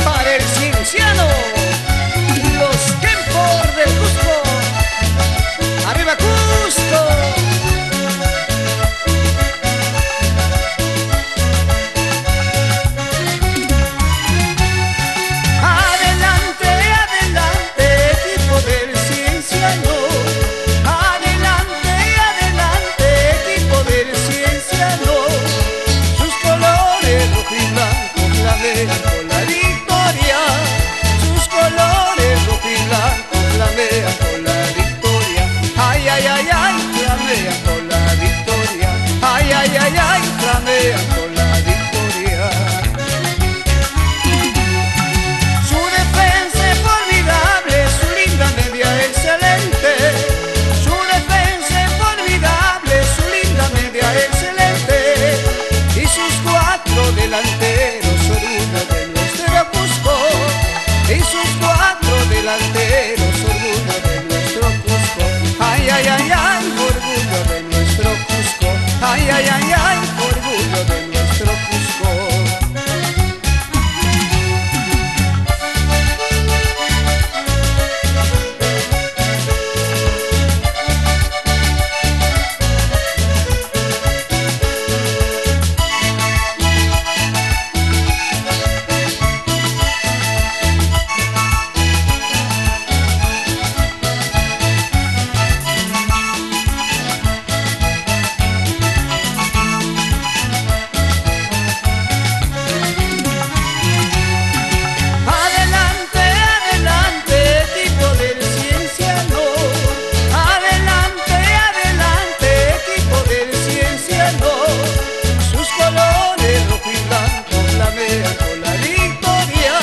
Para el cienciano, los Kempor del Cusco. ¡Arriba Cusco! Adelante, adelante, equipo del cienciano. Adelante, adelante, equipo del cienciano. Sus colores rojo y blanco flamean por la victoria. Sus colores rojo y blanco flamean por la victoria. Ay, ay, ay, ay, flamean por la victoria. Ay, ay, ay, ay, flamean por la victoria. Su defensa es formidable, su linda media excelente. Su defensa es formidable, su linda media excelente. Y sus cuatro delanteros, orgullo de nuestro Cusco. Y sus cuatro delanteros, orgullo de nuestro Cusco. Ay, ay, ay, ay, orgullo de nuestro Cusco. Ay, ay, ay, ay, orgullo de nuestro Cusco. Adelante, adelante, equipo del cienciano. Adelante, adelante, equipo del cienciano. Sus colores rojo y blanco flamean por la victoria.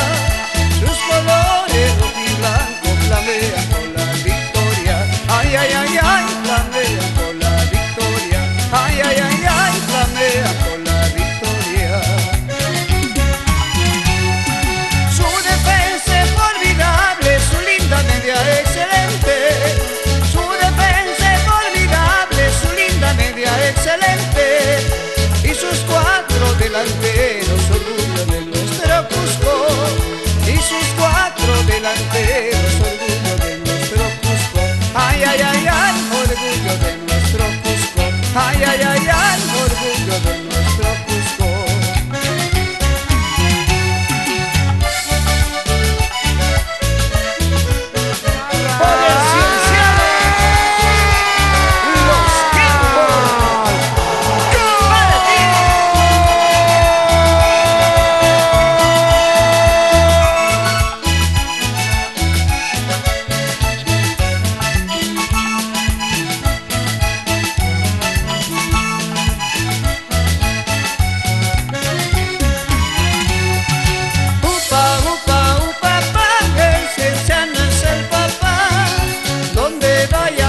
Sus colores rojo y blanco flamean por la victoria. Ay, ay, ay, ay, flamean por la victoria. Ay, ay, ay, ay, flamean por la victoria. Su defensa es formidable, su linda media excelente. Su defensa es formidable, su linda media excelente. Y sus cuatro delanteros, orgullo de nuestro Cusco. Y sus cuatro delanteros, orgullo de nuestro Cusco. Ay, ay, ay, ay, orgullo de nuestro Cusco. Ay, ay, ay, ay, orgullo de nuestro Cusco. Para el cienciano, los Kempor. Para ti. Upa, upa, upa, pa, el cienciano es el papá. Donde vaya